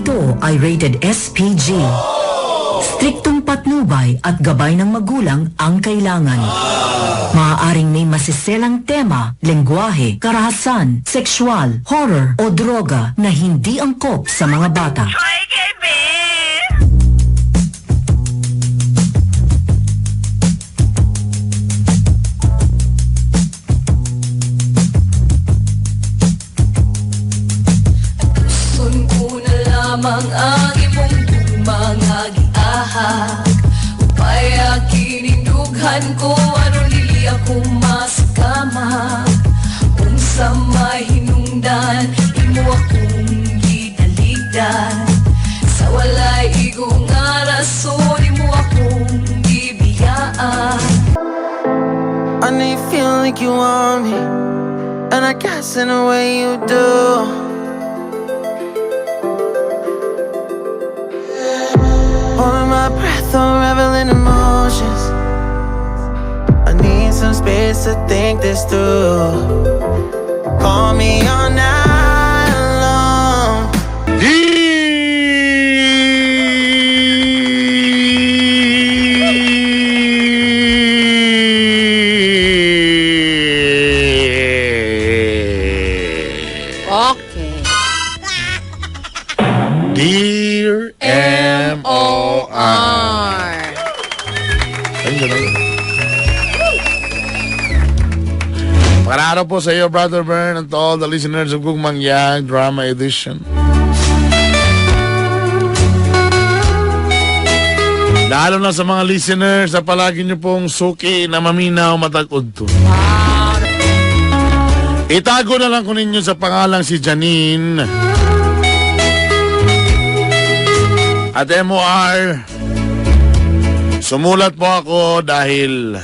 Ito ay rated SPG. Striktong patnubay at gabay ng magulang ang kailangan. Maaaring may masiselang tema, lengguwahe, karahasan, sexual, horror o droga na hindi angkop sa mga bata. Lamang ang imong dumangagiahag upay akinindughan ko aron dili ako masakamag unsa may hinungdan imo akong gidaligdan sa walay igo nga rason imo akong gibiyaan. I know you feel like you want me, and I guess in a way you do. Holding my breath, unraveling emotions. I need some space to think this through. Call me all night long. Okay. Dear M.O.R. Magandang araw po sa iyo, Brother Bern, and to all the listeners of Gugmang Yang Drama Edition. Lalo na sa mga listeners na palagi nyo pong suki na maminaw matag-udto. Itago na lang ko ninyo sa pangalang si Janine at M.O.R. Sumulat po ako dahil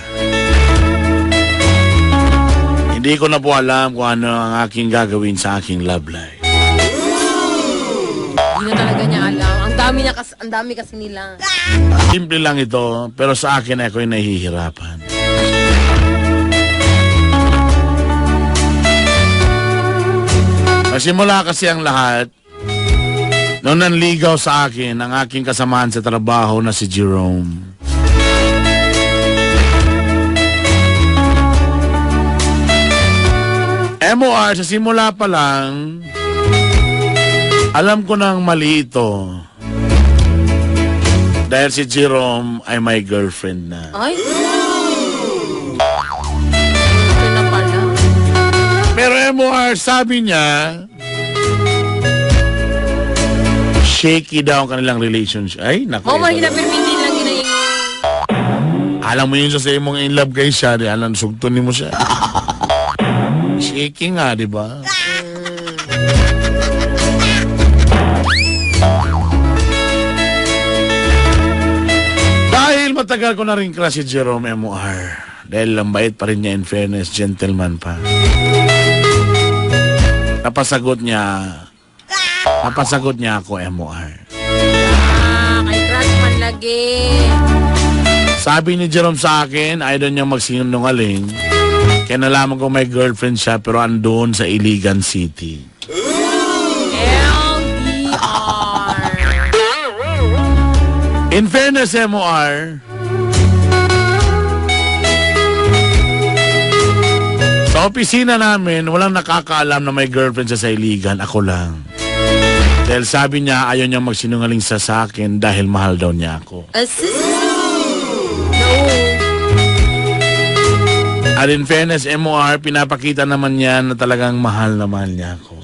hindi ko na po alam kung ano ang aking gagawin sa aking love life. Hindi na talaga niya alam. Ang dami kasi nila. Simple lang ito, pero sa akin ako'y nahihirapan. Nagsimula kasi ang lahat noong nanligaw sa akin ang aking kasamahan sa trabaho na si Jerome. M.O.R. sa simula pa lang, alam ko nang mali ito. Dahil si Jerome ay my girlfriend na. Ay? Ito na pala. Pero M.O.R. sabi niya, shaky daw ang kanilang relationship. Ay, naku. Mahina perminti lang ginayin. Alam mo yun sa imong in love kay siya, alam, sugtunin mo siya. Shaky nga, di ba? Dahil matagal ko na rin crush si Jerome M.O.R. Dahil lambait pa rin niya, in fairness, gentleman pa. Napasagot niya ako, M.O.R. Kay crush man lagi. Sabi ni Jerome sa akin, ayaw niya magsinungaling. Kaya nalaman ko may girlfriend siya pero andun sa Iligan City. LDR. In fairness, M.O.R., sa opisina namin, walang nakakaalam na may girlfriend siya sa Iligan. Ako lang. Dahil sabi niya, ayaw niya magsinungaling sa akin dahil mahal daw niya ako. At in fairness, M.O.R., pinapakita naman niya na talagang mahal na mahal niya ako.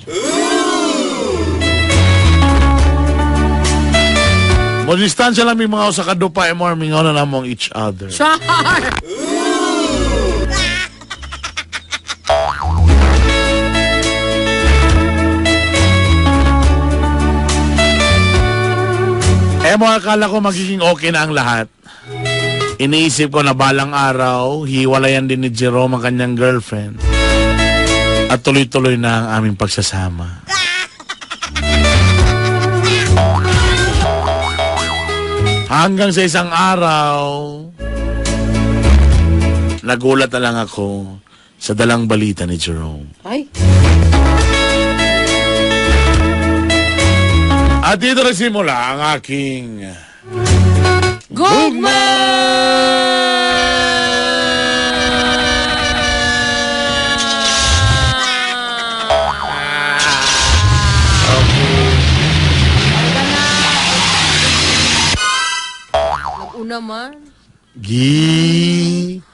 Mo distansya lang may mga sa kadupa, M.O.R., mingaw na namong each other. Char! M.O.R., akala ko magiging okay na ang lahat. Iniisip ko na balang araw, hiwalayan din ni Jerome ang kanyang girlfriend. At tuloy-tuloy na ang aming pagsasama. Hanggang sa isang araw, nagulat na lang ako sa dalang balita ni Jerome. Ay? At dito nagsimula ang aking Gugma! Nag-una man. Gi...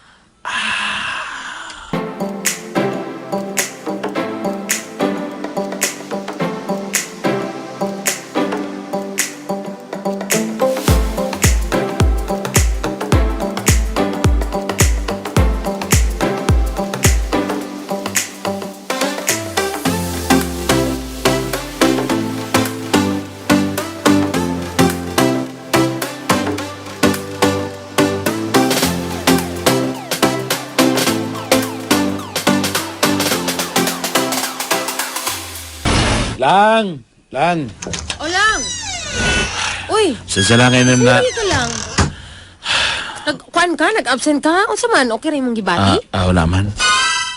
Lang. O lang! Uy! Sasalangin na... Hindi ka lang. Nag-kuan ka? Nag-absent ka? O man, okay rin mong gibati? Wala man.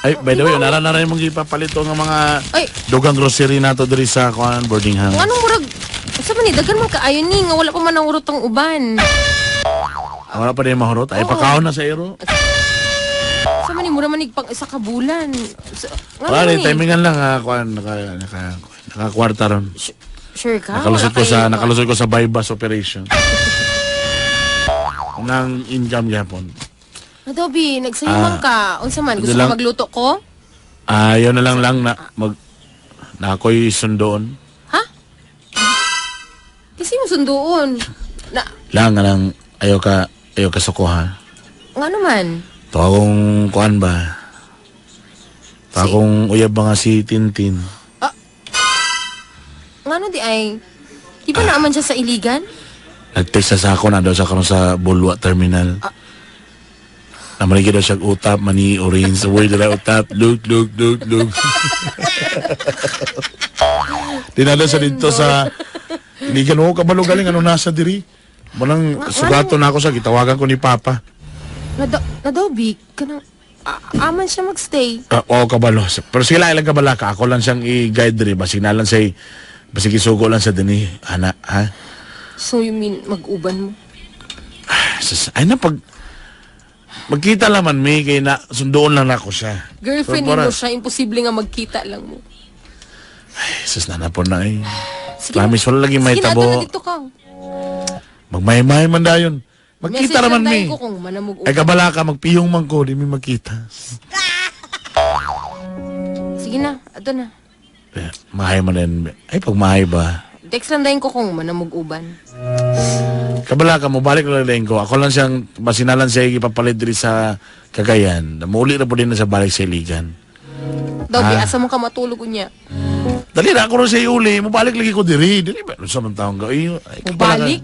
Ay, by the way, nara-nara mong ipapalito ng mga Ay. dugang grocery nato diri sa kuan boarding house. Kung anong murag... Sa man, dagan man kaayon ni, nga wala pa man ang urot ang uban. Wala pa rin mahurot. Ay, Oo. pakaon na sa ero. Sa man, mura man pang isa ka bulan. Wala rin, timingan lang kuan, nakakwarta ron. Sure ka? Nakalusot ko sa bypass operation. Nang income gapon. Adobe, nagsayuman ka. Unsa man, gusto Hindi lang. ka magluto ko? Yun na lang na ako'y sundoon. Ha? Kasi mo sunduon. Lang, ayaw ka sukuha. Nga naman. To akong kuan ba? To akong uyab ba nga si Tintin. Nga no di ay... Di ba naaman siya sa iligan? Nag-text sa ako na daw sa karon sa Bulwa Terminal. Namaligi daw siya utap, mani, orange. Sa word na utap, look. Dinala sa dito sa... Iligan mo, kabalo galing, ano nasa diri? Walang sugato na ako sa gitawagan ko ni Papa. Adobe, kanang... aman siya magstay. Oo, kabalo. Pero sila ilang kabala ka. Ako lang siyang i-guide diri. Basig na lang say... Basig isugo lang sa dini. Ana, ha? So you mean mag-uban mo? Ay na, magkita naman may kay na sundoon lang ako siya. Girlfriend So, para- mo siya, imposible nga magkita lang mo. Sus na po na eh. Sige Promise, wala lagi may Sige na, tabo. doon na dito ka. Magmay-may man dayon. Magkita Message naman lang tayo mi. ko kung manamog Ay kabala ka, magpiyong man ko, di mi magkita. Sige na, ato na. Mahay man din. Ay, pag mahay ba? Text lang dahin ko kung manamog uban. Kabala ka mo, balik lang ko. Ako lang siyang, basinalan siya ipapalit diri sa Cagayan. Namuli na po din na sa balik sa Iligan. Dobi, asa mo ka matulog niya? Dali na ako rin sa iuli, mabalik lagi ko diri. Dali ba? Ano sa mga taong ka? Ay, kabala ka. Balik?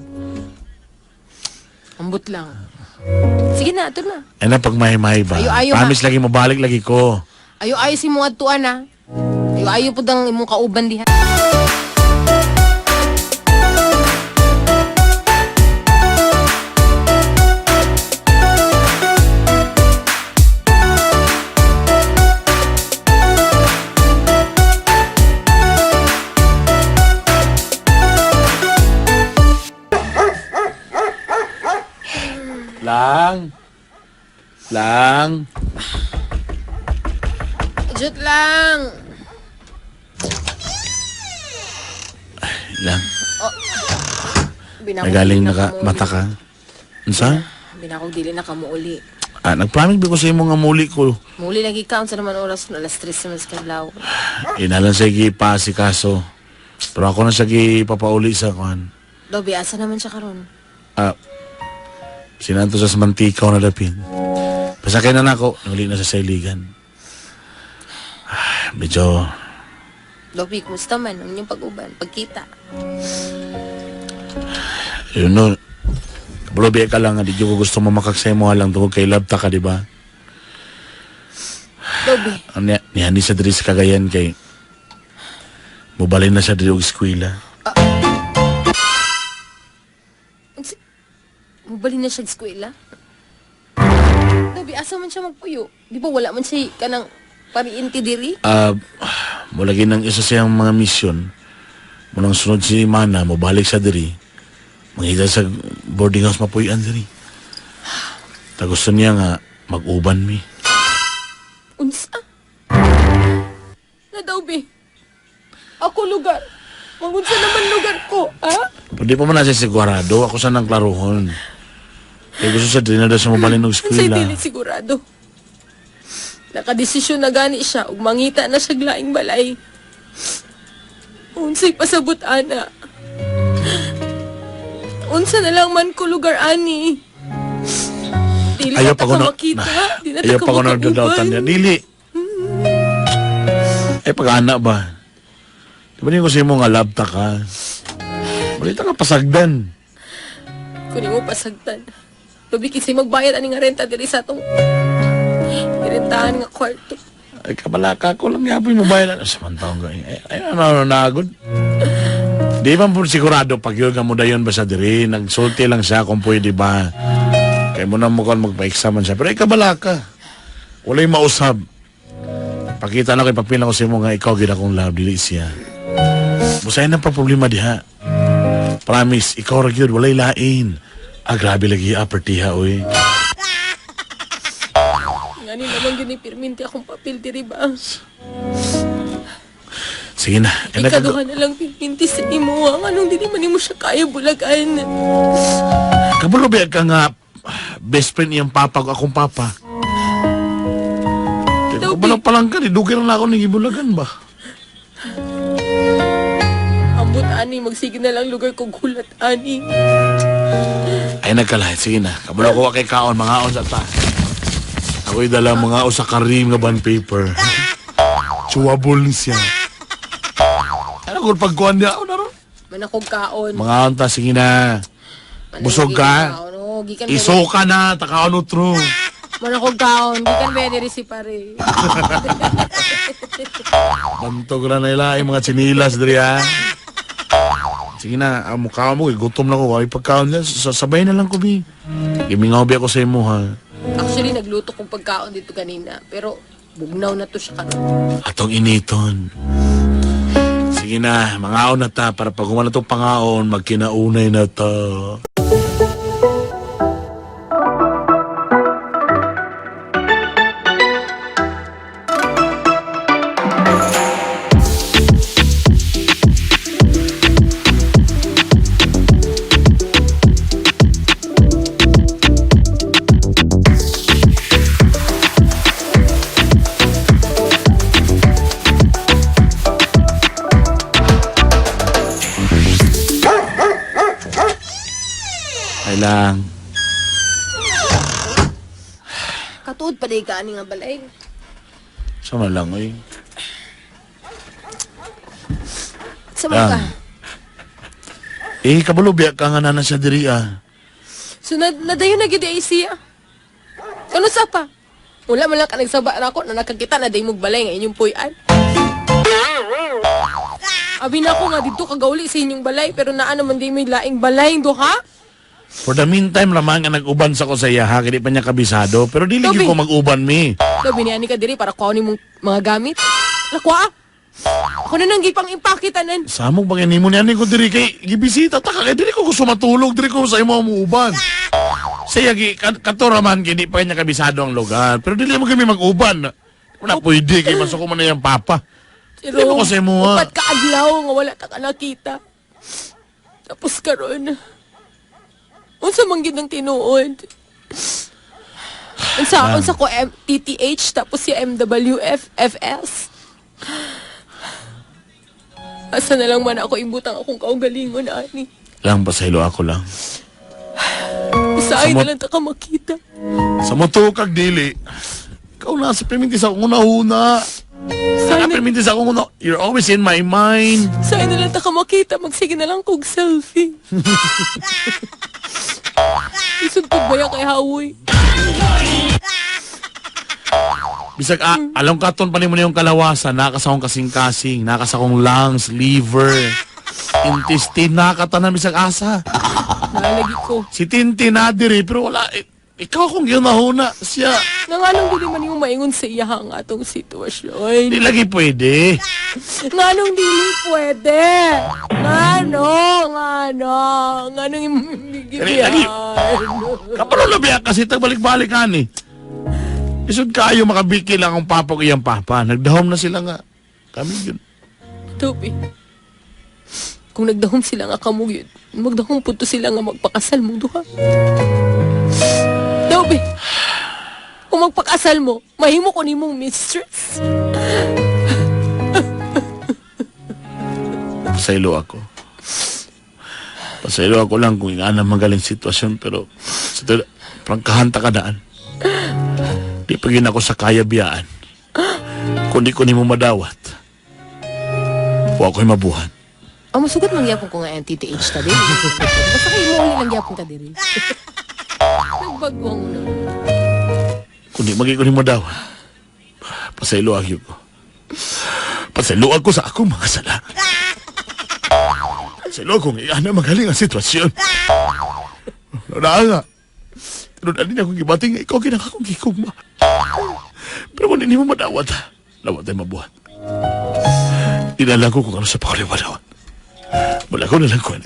Ambot lang. Sige na, ato na. Ay na, pag mahay-mahay ba? Ayo, Promise lagi, mabalik lagi ko. Ayo si mga tuan ha. Ayo po dang imong kauban diha. Lang. Jut lang. Lang. Binakog Nagaling dili na naka, kamuuli. mata ka. Unsa? Binakog dili na ka muuli. Nag-promise ba ko sa imo nga muli ko? Muli lagi ka sa naman oras na alas 3 sa mas kadlaw. Inalan sa pa si kaso. Pero ako na siya papauli sa kuhan. Dobi, asa naman siya karon? Sinanto sa mantikaw na dapin. Pasakay na nako, nuli na sa Sailigan. Medyo... Dobi, kumusta man ang inyong pag-uban, pagkita? Yun no, kabalobi ka lang, di ko gusto mamakaksay mo lang tungkol kay Labta ka, di ba? Dobi, Nihani sa diri sa Cagayan kay... Mubalin na siya diri og eskwela. mubali na siya sa eskwela? Dobi, asa man siya magpuyo? Di ba wala man siya kanang pariinti diri? Mulagi ng isa siyang mga misyon Munang sunod si Mana, mabalik sa diri. Mangita sa boarding house mapuyan diri. Ta gusto niya nga mag-uban mi. Unsa? Na daw, be. Ako lugar. Mangunsa naman lugar ko, ha? Pwede pa man na siya sigurado. Ako sa nang klaruhon. Kaya gusto sa diri na daw sa mabalin ng Unsay eskwela. dili sigurado. Nakadesisyon na gani siya ug mangita na siya glaing balay. Unsay pasabot ana. Unsa na lang man ko lugar ani. Dili Ayaw na pa ta ko na... makita. Di na Ayaw ta pa ko na makauban. dadautan niya. Dili. Ay, pag-anak ba? Di ba niyo kasi mo nga labta ka? Balita ka pasagdan. Kunin mo pasagtan. Public isay magbayad ani nga renta diri sa atong irentahan nga kwarto. Ay, kabalaka ko lang yapoy mo bayan. Samantaong gawin. Ay, ano, nagod. Di ba po sigurado pag yun ka mo dayon ba sa diri? Nagsulti lang siya kung pwede ba. Kaya mo na mukhang magpa-examan siya. Pero ay, kabalaka. Wala'y mausab. Pakita na kay papila ko sa mo nga ikaw gina kong love, dili siya. Busayin na pa problema diha. Promise, ikaw ra gyud walay lain. Ah, grabe lagi apertiha, oy. Ngani naman gini pirminti akong papel diri ba? Sige na. Ikaduha na lang pirminti sa imo. Ang anong dili man mo siya kaya bulagan. Kabulobi ka nga best friend iyang papa ko akong papa. Daw, Kabalo pa lang ka, dugay lang ako ng ibulagan ba? Ambot ani, magsige na lang lugar kong gulat ani. Ay nagkalahit, sige na. Kabalo ko kay kaon, mga on sa ta. Ako'y dala mga sa karim nga bond paper. Chewable siya. Ano kung pagkuhan niya ako na ron? Manakog kaon. Mga on ta, sige na. Busog ka? Iso ka na, takaon utro. Manakog kaon. Gikan ba diri si pare. Bantog na nila yung mga chinilas diri ha. Sige na, mukha mo, gutom na ko. Ay pagkaon niya, sasabay na lang ko, bi. Imingaw ako sa imo, ha. Actually, nagluto kong pagkaon dito kanina. Pero, bugnaw na to siya karon. Atong initon. Sige na, mangaon na ta. Para pag humana itong pangaon, magkinaunay na ta. Ay lang. Katuod pa day ka ani nga balay. Sama lang, oy. Sama ka. Eh, kabulubya ka nga na siya diri, ah. So, nadayon na gid ay siya. Ano sa pa? Wala man lang ka nagsaba na ako na nakakita na day mong balay nga inyong puyan. Abi na ako nga dito kagauli sa inyong balay pero naa naman di may laing balay do ha? For the meantime, lamang nga nag-uban sa ko sa iya, ha? Kaya pa niya kabisado. Pero di lagi Toby. ko mag-uban, mi. Daw biniyani ka diri para kuhanin mong mga gamit. Lakwa? Ako na nang gipang impakitanan. Samog ba mo niyan ko diri kay gibisita ta kay diri ko gusto matulog diri ko sa imo muuban. Saya gi katoraman kay di pa niya kabisado ang lugar. Pero dili mo kami mag-uban. Wala pwede kay masako man na yung papa. Pero Di mo ko sa imo, ha? upat ka adlaw nga wala ta ka nakita. Tapos karon. Unsa man gid ang tinuod? Unsa ko TTH tapos si MWF FS. Asa na lang man ako imbutang akong kaugalingon ani. Lang pasaylo ako lang. Usahay Sa na lang ta ka makita. Sa motukag dili. Ikaw na sa perminti sa akong una-una. Sa perminti sa akong una. You're always in my mind. Usahay na lang ta ka makita. Magsige na lang kog selfie. Isod ko ba yan kay Hawoy? Bisag alam katon pa nimo yung kalawasan, nakasakong kasing-kasing, nakasakong lungs, liver, intestine, nakatanan bisag asa. Nalagi ko. Si Tintin na diri pero wala ikaw kung ginahuna siya. Nanganong dili man yung maingon sa iya ang atong sitwasyon. Di lagi pwede. Nganong dili pwede. Ngano yung Lagi. Kapalo na biya kasi tagbalik-balik ka ni. Isod kayo makabiki lang ang papa ko iyang papa. Nagdahom na sila nga. Kami yun. Toby, kung nagdahom sila nga kamog yun, magdahom po to sila nga magpakasal mo duha. Toby, kung magpakasal mo, mahimo ko ni mong mistress. Pasaylo ako. Pasaylo ako lang kung nga na magaling sitwasyon pero prangkahanta ka daan. Di pa gin ako sa kaya biyaan. Kundi ko ni mo madawat. Huwag ako'y mabuhan. Ang masugot mangyapon ko nga yung TTH ta din. Basta kayo mo ulit lang gyapon ka din. Nagbagwang mo na. Kundi magi ko ni madawat. Pasaylo ako ko. Pasaylo ako sa akong mga sala. Pasaylo kung iyan na magaling ang sitwasyon. Wala nga. Pero dali na akong gibating nga ikaw kinakakong gikugma. Pero kung hindi mo madawat, lawat ay mabuhat. Inalang ko kung ano sa pakaliwanawan. Wala ko nalang ko.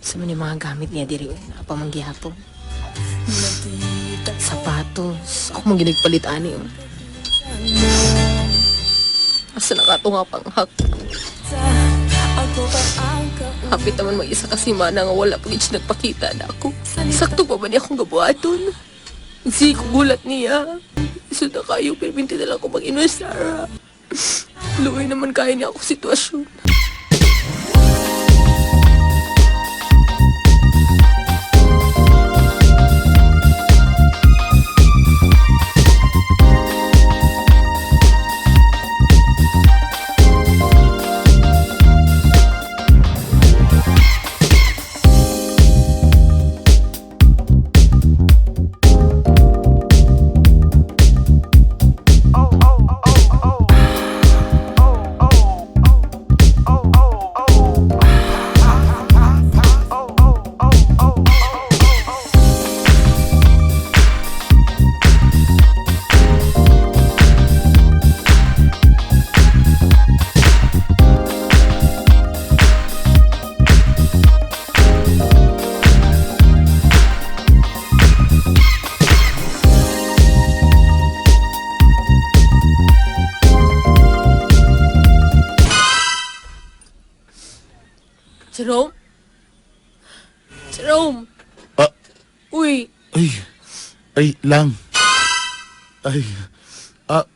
Sa man yung mga gamit niya diri, napamanggihapon. Sapatos. Ako mong ginagpalit ani. Asa nakatunga pang hak. Hapit naman mag-isa kasi mana nga wala pag nagpakita na ako. Sakto pa ba niya akong gabuhaton? Hindi ko gulat niya. Iso na kayo, pero binti na lang ako mag-inwestara. Luwi naman kaya niya ako sitwasyon. Jerome? Jerome? Ah, Uy, ay, lang. Ay,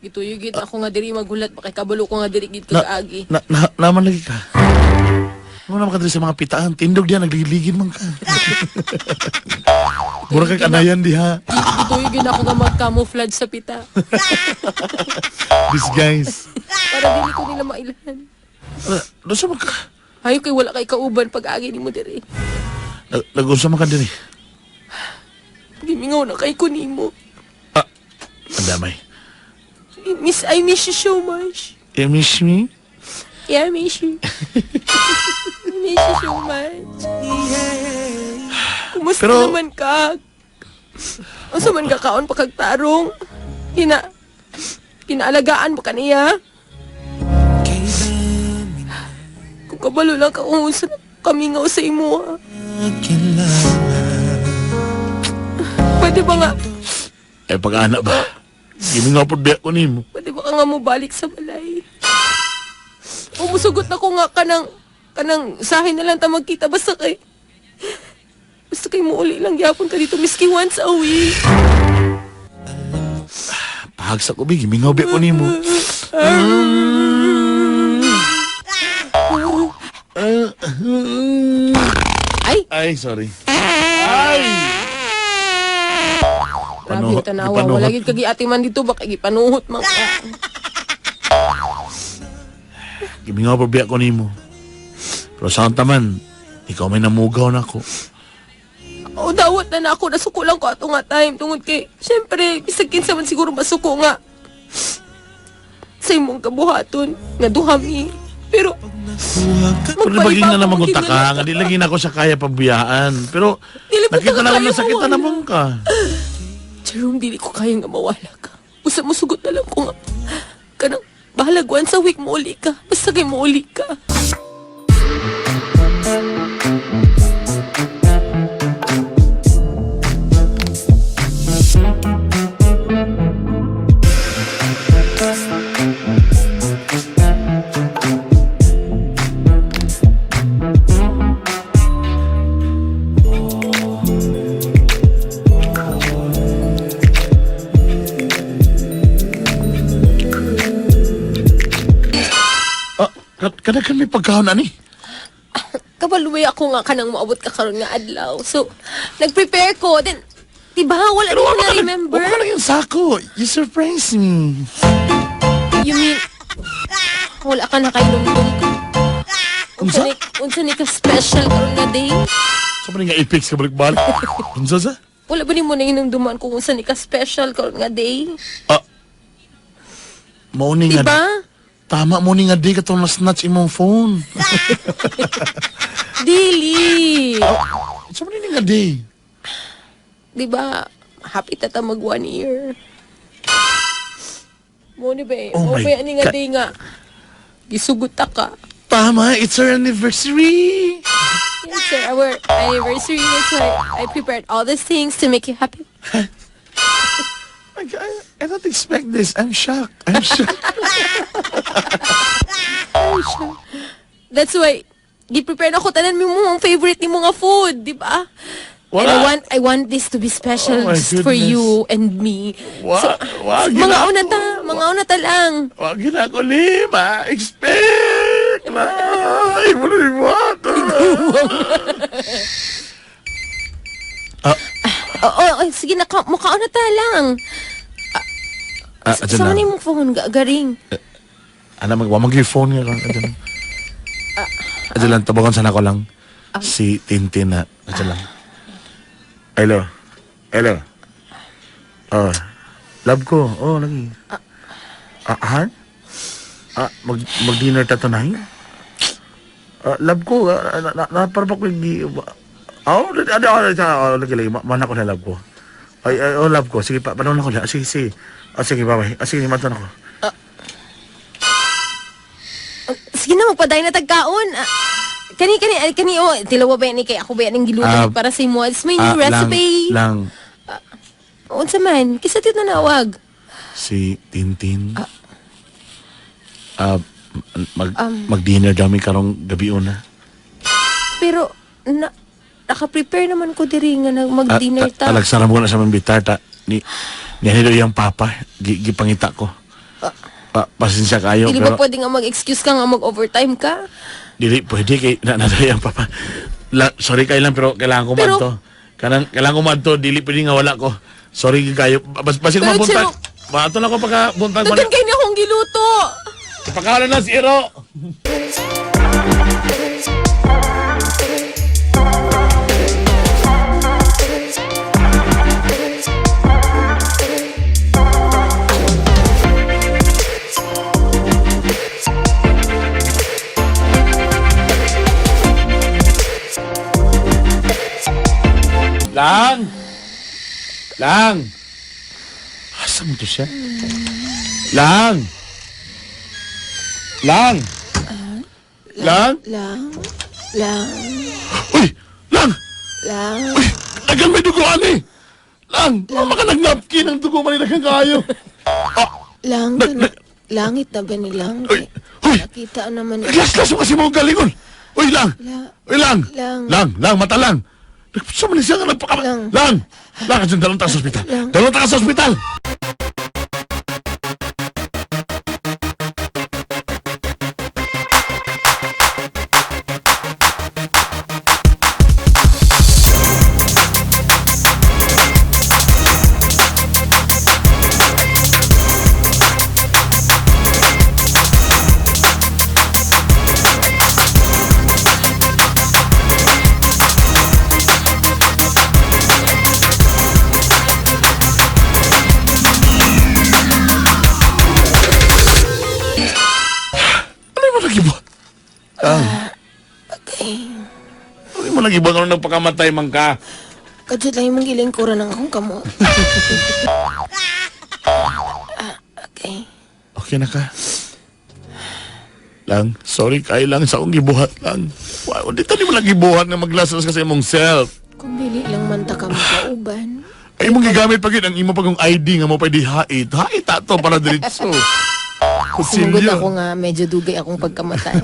gituyugid ako nga diri magulat. Bakit kabalo ko nga diri gid na, kag-agi. naman lagi ka. Ano naman ka diri sa mga pitaan? Tindog diyan, nagliligid man ka. Mura kang kanayan diha. Gituyugid ako nga mag-camouflage sa pita. Disguise. Para dili ko nila mailan. Doon sa mga ka. Hayo kay wala kay kauban pag-agi ni mo diri. Nag-unsa man ka diri. Gimingaw na kay ko nimo. Ang damay. I miss you so much. You miss me? Yeah, I miss you. I miss you so much. Kumusta Pero- naman ka? Asa man ka kaon pagkagtarong? Kinaalagaan mo kaniya? Kung kabalo lang ka kung sa kami nga sa imo ha. Pwede ba nga? Eh, pag-anak ba? Gimi nga po biyak ko ni mo. Pwede ba ka nga mo balik sa balay? Umusugot na ko nga kanang sahin na lang ta magkita basta kay mo uli lang yapon ka dito miski once a week. Pahagsa ko, Big. Gimi nga biyak ko ni mo. Ay, Ay, sorry. Ay! Grabe yung tanawa. Wala gid kagi ati man dito baka gipanuhot man ka. Gibingaw pa biya ko nimo. Pero saan taman, ikaw may namugaw na ako. O dawat na ako, nasuko lang ko ato nga time tungod kay syempre bisag kinsa man siguro masuko nga sa imong kabuhaton nga duhami. Pero Pero nabaging na naman kung taka, nga di lagi na ako sa kaya pabiyaan. Pero Dili po nakita ka na ako kaya na sakit na mawala. naman ka. Jerome, dili ko kaya nga mawala ka. Usa mo sugot na lang ko nga. Kanang bahalag once a week mo uli ka. Basta kay mo uli ka. Kadagan may pagkaon ani. Kabaluwi ako nga kanang maabot ka karon nga adlaw. So, nag-prepare ko. Then, diba, wala Pero din ko wala ka na-remember. wala ka lang yung sako. You surprised me. You mean, wala ka na kay lumdum ka. Unsa? Unsa ni ka special karon nga day? So pa nga i-fix ka balik-balik. Unsa sa? Wala ba ni mo na inumduman kung unsa ni ka special karon nga day? Mauning nga. Diba? Tama mo ni nga di ka itong na-snatch imong phone. Dili. So pa nga di. Diba, happy tata mag 1 year. Mo ni ba? Oh Mo my ba ni nga God. day nga? Gisugot ta ka. Tama, it's our anniversary. Yes, sir. Our anniversary. That's why I prepared all these things to make you happy. I don't expect this. I'm shocked. I'm shocked. That's why, gi-prepare na ko tanan mo mong favorite ni mga food, di ba? And Wala. I want this to be special Oh my just for goodness. you and me. Wag Mga una ta lang. Wag na ako ni ma-expect na. Ay, wala ni wag. Sige na, mukhaon na ta lang. Saan mo phone, garing? Ano, mag-phone nga lang. Adyan lang, tabakan sana ko lang. Si Tintin na. Adyan lang. Hello. Hello. Love ko. Oh, lagi. Han? Mag-dinner ta tonight? Love ko. Parang ko hindi... lagi. Mana ko na love ko. Love ko. Sige, panahon ako na. Sige. Sige, bye-bye. Sige, matan ako. Sige na, magpaday na tagkaon. Kani, tilawa ba yan ni kay ako ba yan ang giluto para sa imo? It's my new recipe. Lang. Unsa man, kisa tito na nawag. Si Tintin. Mag-dinner dami karong gabi una. Pero, naka-prepare naman ko diri nga mag-dinner ta. Talagsara mo na sa mambitar ta. Ni Nihilo yung papa. Gipangita ko. Pasensya kayo. Dili ba pwede nga mag-excuse ka nga mag-overtime ka? Dili, pwede kay nanay ang papa. Sorry kayo lang, pero kailangan ko madto. Kailangan ko madto, dili pwede nga wala ko. Sorry kayo. Basi ko Pero, mabuntag. Chiro, Mato lang ko pagka-buntag. Dutun kayo na akong giluto. Pagkahalan na si Iro. Lang! Asa mo to siya? Lang! Lang! Uy! Lang! Uy! Nagang may duguan eh! Lang! Mama ka nag-napkin ang dugo manilagang kayo! Langit na ba nilang? Uy! Nakita naman. Naglas-las mo kasi mong galingon! Uy, Lang! Uy, Lang! Lang! Mata lang! Sa manisya nga nagpaka... Lang! Lang! Dalawang takas sa ospital! Dalawang takas sa ospital! ibon ano nagpakamatay man ka. Kadyo lang yung gilingkuran ng akong kamot. Okay. Okay na ka? Lang, sorry kay lang sa akong gibuhat lang. Wow, di tani mo lang gibuhat nga maglasas kasi imong self. Kung dili lang man ta ka makauban. Ay mong gigamit pa gid ang imo pagong ID nga mo pwede hait. Hait ato para diretso. Sumugod Kusilyo. ako nga medyo dugay akong pagkamatay.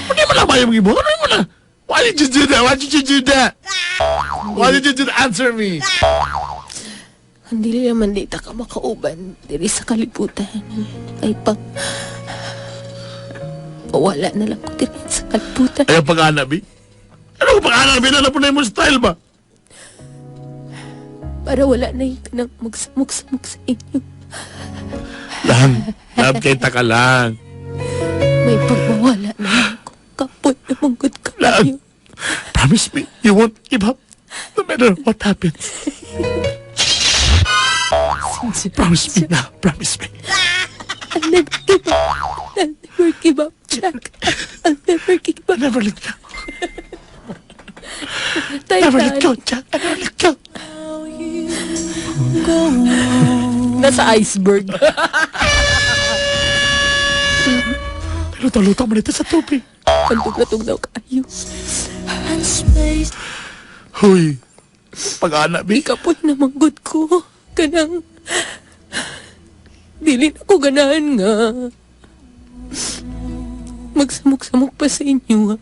Hindi mo lang ba yung gibuhat? Ano mo na? Why did you do that? Why did you do that? Why did you do that? Answer me. Kung dili naman di ta ka makauban diri sa kalibutan. Ay pang wala na lang ko diri sa kalibutan. Ay, ang pag-anak, Bi? Ano ang pag-anak, Bi? Alam mo na yung style ba? Para wala na yung kanang magsamok-samok sa inyo. Lang, love kita ka lang. May pagmawala na lang kung kapoy na manggod ka Lang, kayo. promise me, you won't give up. No matter what happens. Promise me now, promise me. I'll never give up. I'll never give up, Jack. I'll never give up. Never let go. Never let go, Jack. I never let go. Nasa iceberg. Luto-luto mo nito sa tubig. Pantog-latog daw kayo. Huy, pag-anak, Bi. Kapoy na manggod ko. Kanang dili na ko ganahan nga. Magsamok-samok pa sa inyo.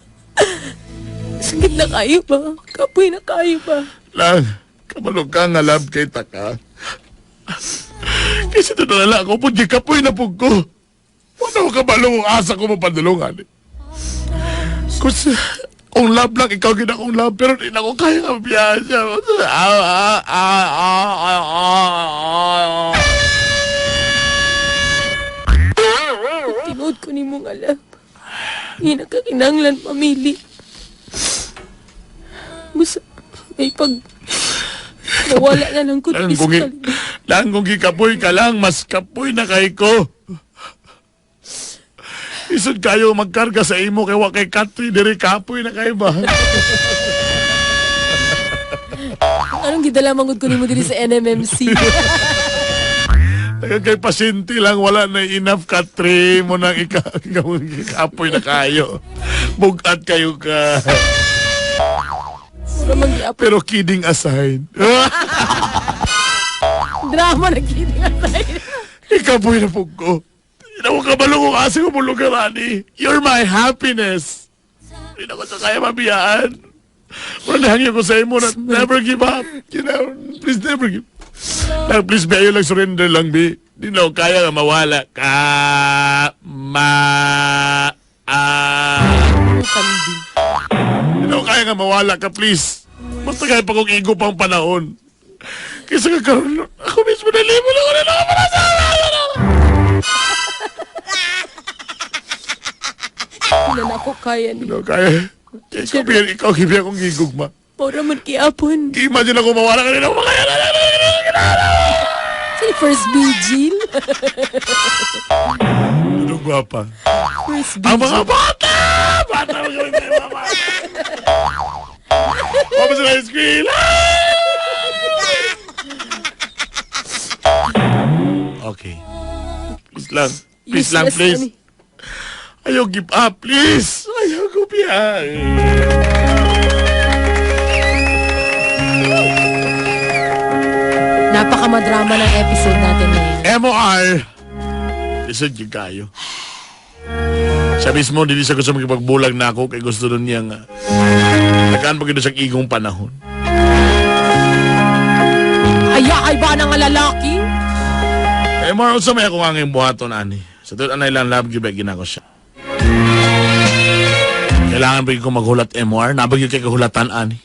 Sakit na kayo ba? Kapoy na kayo ba? Lang, kabalo ka nga love kita ka. Kasi ito na lang ako po, di kapoy na po ko. Wala ko kabalo kung asa ko mapadulungan. Kung love lang, ikaw gina kong love, pero di na ko kaya nga biyahe siya. Tinood ko ni mong alam. Hindi na kakinanglan mamili. Basta may pag nawala na lang ko Lang physical. kung gikapoy ka lang, mas kapoy na kay ko. Isod kayo magkarga sa imo kay wa kay Katri, diri kapoy na kay ba? Anong gidala mangod ko ni mo diri sa NMMC? Kay pasyente lang, wala na enough Katri mo nang ikapoy na kayo. Bugat kayo ka. Pura mag-iap. Pero kidding aside. Drama na kidding aside. Ikapoy na po ko. Hindi na ko kabalo kung asa ko mong lugar, ani. You're my happiness. Hindi na ko sa kaya mabiyaan. Manahangin ko sa imo na never give up. You know, please never give up. Lang, please, Bi, ayaw lang surrender lang, Bi. Hindi na ko kaya nga mawala. Kandi. Hindi na ko kaya nga mawala ka, please. Basta kaya pa kong igo pang panahon. Kaysa kakaroon, ako mismo nalimo na ko na nakapalasawa. Hindi na ako kaya ni. Hindi na ko kaya. Ikaw, kaya akong gigugma. Pura man kiapon. Imagine ako mawala ka rin ako makaya na. Sa first vigil. Ano gwapa? First Ang vigil. mga bata! Bata mo gawin tayo, mama! Mama sa high school! Okay. Please lang. Please lang, Useless please. na ni. Ayaw give up, please. Ayaw ko biyahe. Napakamadrama ng episode natin ngayon. MOR. Lisod yung kayo. Siya mismo, hindi siya gusto magpagbulag na ako kaya gusto nun niya nga. Nagaan pa gano'n siyang igong panahon. Ay ba ng lalaki? MOR, also may ako nga ngayong buhaton, ani. Sa tuwid anay lang love give ginako siya. Kailangan ba ko maghulat MOR? Nabagyo kay kahulatan, ani.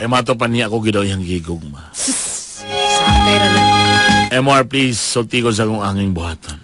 Mato pa niya ako gidaw yung gigugma. Sakay na lang. MOR, please, sulti ko sa kong anging buhaton.